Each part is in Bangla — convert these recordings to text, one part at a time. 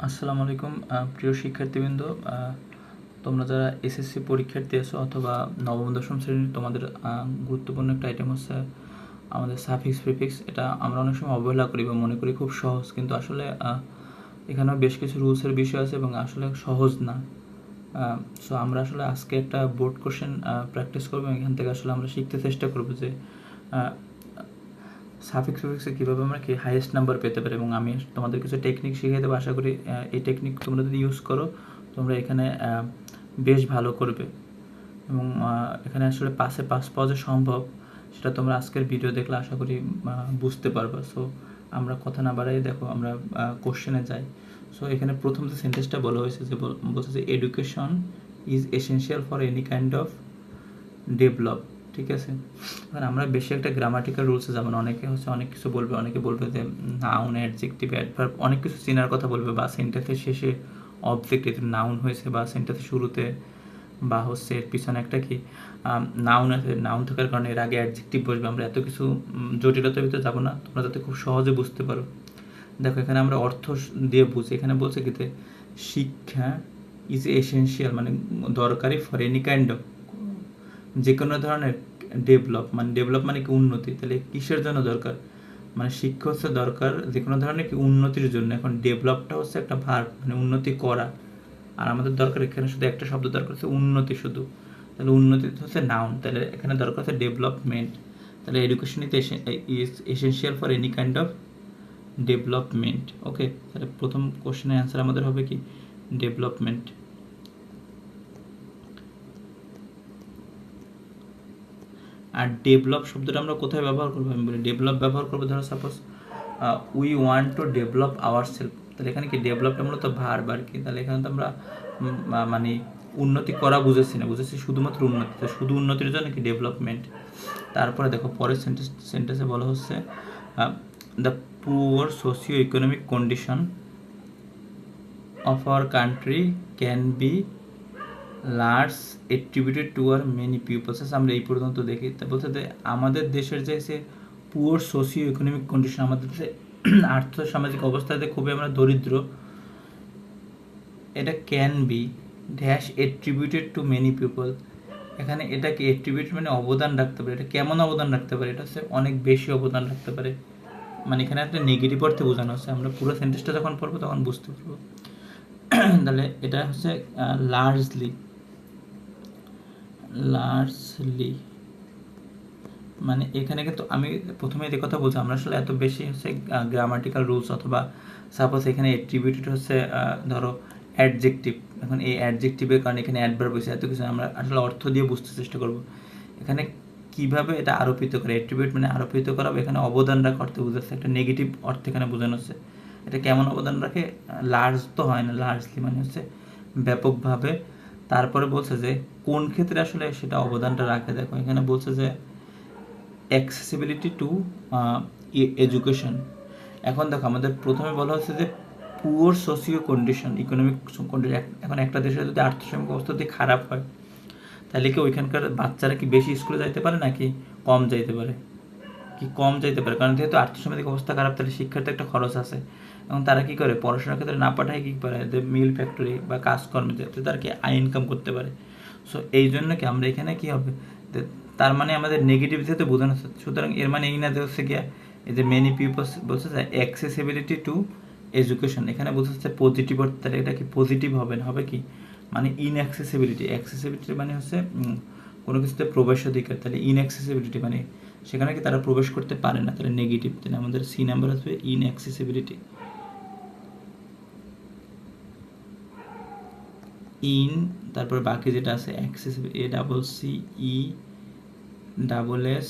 আসসালামু আলাইকুম প্রিয় শিক্ষার্থীবৃন্দ, তোমরা যারা এসএসসি পরীক্ষার্থী আছো অথবা নবম দশম শ্রেণীর, তোমাদের গুরুত্বপূর্ণ একটা আইটেম হচ্ছে আমাদের সাফিক্স প্রিফিক্স। এটা আমরা অনেক সময় অবহেলা করি বা মনে করি খুব সহজ, কিন্তু আসলে এখানেও বেশ কিছু রুলসের বিষয় আছে এবং আসলে সহজ না। সো আমরা আসলে আজকে একটা বোর্ড কোশ্চেন প্র্যাকটিস করবো। এখান থেকে আসলে আমরা শিখতে চেষ্টা করবো যে সাফিক্স প্রিফিক্সে কীভাবে আমরা কি হাইয়েস্ট নাম্বার পেতে পারি, এবং আমি তোমাদের কিছু টেকনিক শিখিয়ে দেবো। আশা করি এই টেকনিক তোমরা যদি ইউজ করো তোমরা এখানে বেশ ভালো করবে, এবং এখানে আসলে পাশে পাস পাওয়া যে সম্ভব সেটা তোমরা আজকের ভিডিও দেখলে আশা করি বুঝতে পারবে। সো আমরা কথা না বাড়াই দেখো আমরা কোশ্চেনে যাই। সো এখানে প্রথম যে সেন্টেন্সটা বলা হয়েছে যে বলছে যে education is essential for any kind of develop. ঠিক আছে, এবার আমরা বেশি একটা গ্রামাটিক্যাল রুলসে যাবো না। অনেকে হচ্ছে অনেক কিছু বলবে, অনেকে বলবে যে নাউন, অ্যাডজেক্টিভ, অ্যাডভার্ব অনেক কিছু চেনার কথা বলবে, বা সেন্টেন্সের শেষে অবজেক্টিভ নাউন হয়েছে, বা সেন্টেন্সের শুরুতে বা হচ্ছে এর পিছনে একটা কি নাউন আছে, নাউন থাকার কারণে এর আগে অ্যাডজেক্টিভ বসবে। আমরা এত কিছু জটিলতার ভিতরে যাবো না, তোমরা যাতে খুব সহজে বুঝতে পারো। দেখো এখানে আমরা অর্থ দিয়ে বুঝি। এখানে বলছে কি শিক্ষা ইজ এসেনশিয়াল মানে দরকারি ফর এনি কাইন্ড অফ, যে কোনো ধরনের ডেভেলপ মানে কি উন্নতি। তাহলে কিসের জন্য দরকার? মানে শিক্ষা হচ্ছে দরকার যে কোনো ধরনের কি উন্নতির জন্য। এখন ডেভেলপটা হচ্ছে একটা ভার্ব, মানে উন্নতি করা, আর আমাদের দরকার এখানে শুধু একটা শব্দ দরকার হচ্ছে উন্নতি শুধু। তাহলে উন্নতি হচ্ছে নাউন, তাহলে এখানে দরকার হচ্ছে ডেভেলপমেন্ট। তাহলে education is essential for any kind of development. Okay, তাহলে প্রথম কোশ্চেনের অ্যান্সার আমাদের হবে কি ডেভেলপমেন্ট। আর ডেভেলপ শব্দটা আমরা কোথায় ব্যবহার করবো? আমি বলি ডেভেলপ ব্যবহার করবো, ধরো suppose we want to develop our self. তাহলে এখানে কি ডেভেলপটা মূলত ভার্ব আর কি। তাহলে এখানে তো আমরা মানে উন্নতি করা বুঝেছি না, বুঝেছি শুধুমাত্র উন্নতি। তো শুধু উন্নতির জন্য কি ডেভেলপমেন্ট। তারপরে দেখো পরের সেন্টেন্সে বলা হচ্ছে the poor socio economic condition of our country can be large attributed to our many peoples. আমরা এই পর্যন্ত দেখি। তা বলতে যে আমাদের দেশের যে পুয়ার সোশিও ইকোনমিক কন্ডিশন, আমাদের যে আর্থ সামাজিক অবস্থাতে খুবই আমরা দরিদ্র, এটা can be dash attributed to many people. এখানে এটাকে এট্রিবিউট মানে অবদান রাখতে পারে। এটা কেমন অবদান রাখতে পারে? এটা হচ্ছে অনেক বেশি অবদান রাখতে পারে। মানে এখানে একটা নেগেটিভ অর্থে বোঝানো হচ্ছে। আমরা পুরো সেন্টেন্সটা যখন পড়বো তখন বুঝতে পারবো। তাহলে এটা হচ্ছে লার্জলি মানে এখানে কিন্তু আমি প্রথমে এই কথা বলছি, আমরা আসলে এত বেশি হচ্ছে গ্রামাটিক্যাল রুলস অথবা সাপোজ এখানে অ্যাট্রিবিউটেড হচ্ছে ধরো অ্যাডজেক্টিভ। এখন এই অ্যাডজেক্টিভের কারণে এখানে অ্যাডভার্ব হয়েছে, এত কিছু আমরা আসলে অর্থ দিয়ে বুঝতে চেষ্টা করব। এখানে কিভাবে এটা আরোপিত করে, অ্যাট্রিবিউট মানে আরোপিত করা, এখানে অবদান রাখা অর্থে বোঝাচ্ছে, একটা নেগেটিভ অর্থে এখানে বোঝানো হচ্ছে। এটা কেমন অবদান রাখে? লার্জ তো হয় না, লার্জলি মানে হচ্ছে ব্যাপকভাবে। তারপরে বলছে যে কোন ক্ষেত্রে আসলে সেটা অবদানটা রাখে। দেখো এখানে বলছে যে অ্যাক্সেসিবিলিটি টু এডুকেশন। এখন দেখো আমাদের প্রথমে বলা হচ্ছে যে poor socio condition, economic condition. এখন একটা দেশের যদি আর্থসামাজিক অবস্থা যদি খারাপ হয়, তাহলে কি ওইখানকার বাচ্চারা কি বেশি স্কুলে যাইতে পারে নাকি কম যাইতে পারে? কি কম যাইতে পারে, কারণ যেহেতু আর্থসামাজিক অবস্থা খারাপ, তাহলে শিক্ষার্থী একটা খরচ আছে। এবং তারা কি করে, পড়াশোনার ক্ষেত্রে না পাঠায় কি করে, যে মিল ফ্যাক্টরি বা কাজকর্মে যাতে তারা কি আয় ইনকাম করতে পারে। সো এই জন্য কি আমরা এখানে কি হবে, তার মানে আমাদের নেগেটিভ যেহেতু বোঝানো হচ্ছে, সুতরাং এর মানে এই না যে হচ্ছে গিয়া এই যে মেনি পিপলস বলছে যে অ্যাক্সেসিবিলিটি টু এডুকেশন, এখানে বলছে হচ্ছে পজিটিভ অর্থ। তাহলে এটা কি পজিটিভ হবে না, হবে কি মানে ইনঅ্যাক্সেসিবিলিটি। অ্যাক্সেসিবিলিটি মানে হচ্ছে কোনো কিছুতে প্রবেশাধিকার। তাহলে ইনঅ্যাক্সেসিবিলিটি মানে সেখানে কি তারা প্রবেশ করতে পারে না, তাহলে নেগেটিভ। তাহলে আমাদের সি নাম্বার আসবে ইনঅ্যাক্সেসিবিলিটি। ইন, তারপর বাকি যেটা আছে accessibility, A double C E double S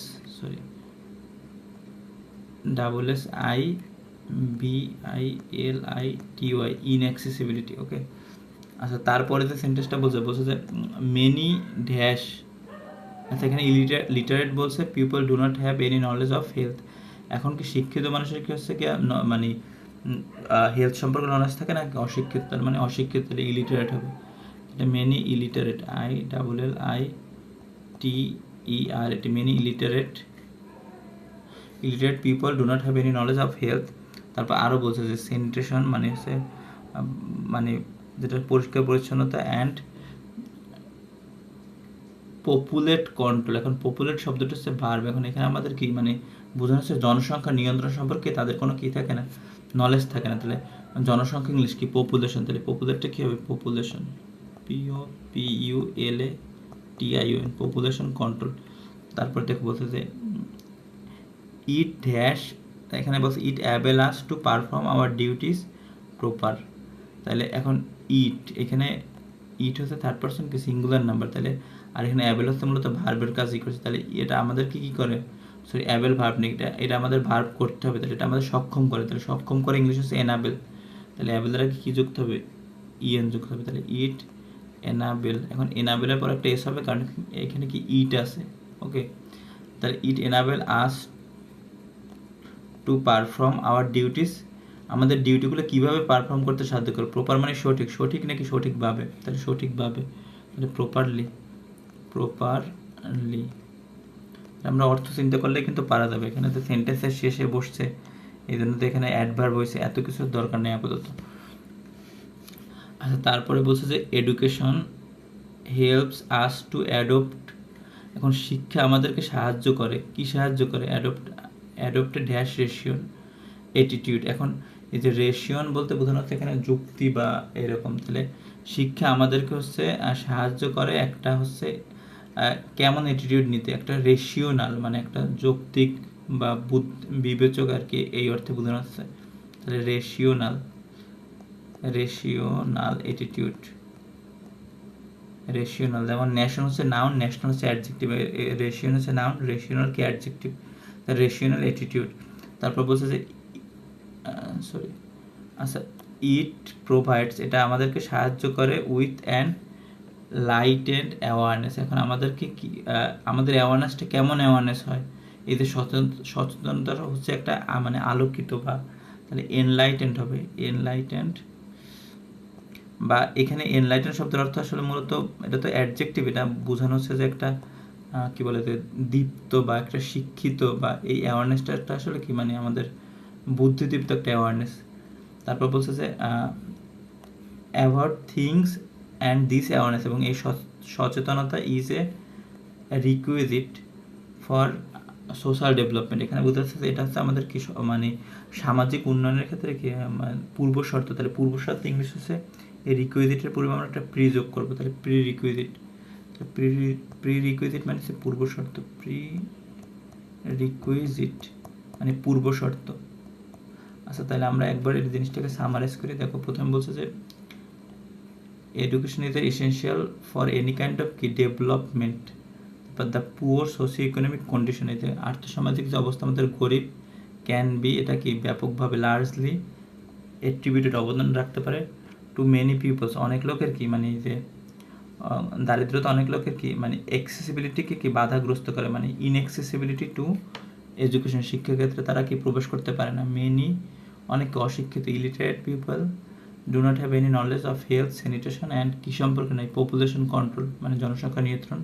double S I B I L I T Y, inaccessibility. Okay, আচ্ছা তারপরে যে সেন্টেন্সটা বলছে যে মেনি ড্যাশ। আচ্ছা এখানে লিটারেট বলছে people do not have any knowledge of health. এখন কি শিক্ষিত মানুষের কি হচ্ছে কি মানে হেলথ সম্পর্কে নলেজ থাকে না, অশিক্ষিত তার মানে অশিক্ষিত, তাহলে ইলিটারেট হবে। এটা many illiterate, I double L I T E R, এটি many illiterate people do not have any knowledge of health. তারপর আরও বলছে যে সেনিটেশন মানে হচ্ছে মানে যেটা পরিষ্কার পরিচ্ছন্নতা অ্যান্ড পপুলেট কন্ট্রোল। এখন পপুলেট শব্দটা হচ্ছে ভার্ব। এখন এখানে আমাদের কি মানে বোঝানো হচ্ছে জনসংখ্যা নিয়ন্ত্রণ সম্পর্কে তাদের কোনো কি থাকে না, নলেজ থাকে না। তাহলে জনসংখ্যা ইংলিশ কি পপুলেশন, তাহলে পপুলেটটা কী হবে পপুলেশন, POPULATION, পপুলেশন কন্ট্রোল। তারপর দেখো বলছে যে ইট ড্যাশ, এখানে বলছে it able us to perform our duties proper. তাহলে এখন ইট, এখানে ইট হচ্ছে থার্ড পারসন কি সিঙ্গুলার নাম্বার, তাহলে আর এখানে অ্যাবেল হচ্ছে মূলত ভার্বের কাজই করছে। তাহলে এটা আমাদেরকে কী করে, সরি অ্যাবেল ভার্ব নেই, এটা আমাদের ভার্ব করতে হবে, তাহলে এটা আমাদের সক্ষম করে। তাহলে সক্ষম করে ইংলিশ হচ্ছে এনাবেল। তাহলে অ্যাবেল দ্বারা কী যুক্ত হবে, ইএন যুক্ত হবে। তাহলে ইট এনাবেল। এখন এনাবেলের পর একটা এস হবে, কারণ এখানে কি ইট আছে। ওকে, তাহলে it enable us to perform our duties, আমাদের ডিউটিগুলো কীভাবে পারফর্ম করতে সাহায্য করে। প্রপার মানে সঠিক, সঠিক নাকি সঠিকভাবে, তাহলে সঠিকভাবে, তাহলে প্রপারলি। আমরা অর্থ চিন্তা করলে কিন্তু পারা যাবে। এখানে তো সেন্টেন্সের শেষে বসছে, এই জন্য তো এখানে অ্যাডভার্ব হয়েছে, এত কিছুর দরকার নেই আপাতত। আচ্ছা, তারপরে বলছে যে education helps us to adopt. এখন শিক্ষা আমাদেরকে সাহায্য করে, কি সাহায্য করে, অ্যাডপ্ট ড্যাশ রেশিওন অ্যাটিটিউড। এখন এই যে রেশিওন বলতে বোঝানো হচ্ছে এখানে যুক্তি বা এরকম। তাহলে শিক্ষা আমাদেরকে হচ্ছে সাহায্য করে একটা হচ্ছে কেমন অ্যাটিটিউড নিতে, একটা রেশিওনাল মানে একটা যৌক্তিক বা বিবেচক আর কি, এই অর্থে বোঝানো হচ্ছে। তাহলে রেশিওনাল অ্যাটিটিউড, রেশিওনাল। যেমন ন্যাশন হচ্ছে নাউন, ন্যাশনাল হচ্ছে অ্যাডজেক্টিভ, রেশিওন হচ্ছে নাউন, রেশিওনাল কি অ্যাডজেক্টিভ, রেশিওনাল অ্যাটিটিউড। তারপর বলছে যে আচ্ছা, ইট প্রোভাইডস, এটা আমাদেরকে সাহায্য করে উইথ অ্যান লাইটেন্ড অ্যাওয়ারনেস। এখন আমাদেরকে কি আমাদের অ্যাওয়ারনেসটা কেমন অ্যাওয়ারনেস হয়, এই যে সচেতনতা হচ্ছে একটা মানে আলোকিত বা, তাহলে এনলাইটেন্ড হবে, এনলাইটেন্ড। বা এখানে এনলাইটেন্ড শব্দের অর্থ আসলে মূলত এটা তো অ্যাডজেক্টিভ, এটা বোঝানো হচ্ছে যে একটা কি বলে যে দীপ্ত বা একটা শিক্ষিত, বা এই অ্যাওয়ারনেসটা আসলে কি মানে আমাদের বুদ্ধিদীপ্ত একটা অ্যাওয়ারনেস। তারপর বলছে যে about things and this awareness, এবং এই সচেতনতা is a requisite for social development. এখানে বুঝতে পারছে যে এটা হচ্ছে আমাদের কি মানে সামাজিক উন্নয়নের ক্ষেত্রে কি পূর্ব শর্ত। তাহলে পূর্ব শর্ত ইংলিশ হচ্ছে এই রিকুইজিটের পূর্বে আমরা একটা প্রি যোগ করবো, তাহলে প্রি রিকুইজিট মানে হচ্ছে পূর্ব শর্ত, মানে পূর্ব শর্ত। আচ্ছা, তাহলে আমরা একবার এই জিনিসটাকে সামারাইজ করি। দেখো, প্রথমে বলছে যে education is essential for any kind of কি development, but the poor socio economic condition, এই যে আর্থসামাজিক যে অবস্থা আমাদের গরিব, ক্যান বি, এটা কি ব্যাপকভাবে লার্জলি অ্যাট্রিবিউটেড, অবদান রাখতে পারে টু মেনি পিপলস, অনেক লোকের কি মানে যে দারিদ্রতা অনেক লোকের কি মানে অ্যাক্সেসিবিলিটিকে কি বাধাগ্রস্ত করে, মানে ইনঅ্যাক্সেসিবিলিটি টু এডুকেশন, শিক্ষাক্ষেত্রে তারা কি প্রবেশ করতে পারে না। মেনি, অনেক অশিক্ষিত, illiterate people do not have any knowledge of health, sanitation and কী সম্পর্কে নেই, পপুলেশন কন্ট্রোল মানে জনসংখ্যা নিয়ন্ত্রণ।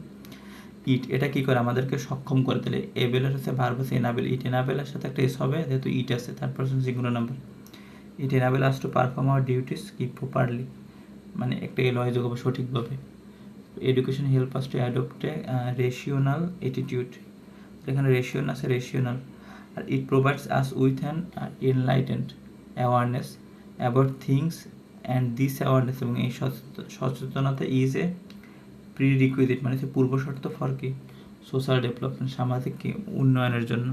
ইট, এটা কী করে আমাদেরকে সক্ষম করে। তাহলে এবেলের হচ্ছে ভার্ব হচ্ছে এনাবেল, ইট এনাবেলের সাথে একটা এস হবে, যেহেতু ইট আছে third person singular number. It enable us to perform our duties কি প্রপারলি, মানে একটা লয় যোগ হবে সঠিকভাবে। Education help us to adopt a rational attitude, এখানে রেশিওন আছে রেশিওনাল। আর it provides us with an enlightened awareness about things and this awareness, এবং এই সচেতনতা ইজ এ প্রি রিকুইজিট মানে হচ্ছে পূর্ব শর্ত ফর কি সোশ্যাল ডেভেলপমেন্ট, সামাজিক কি উন্নয়নের জন্য।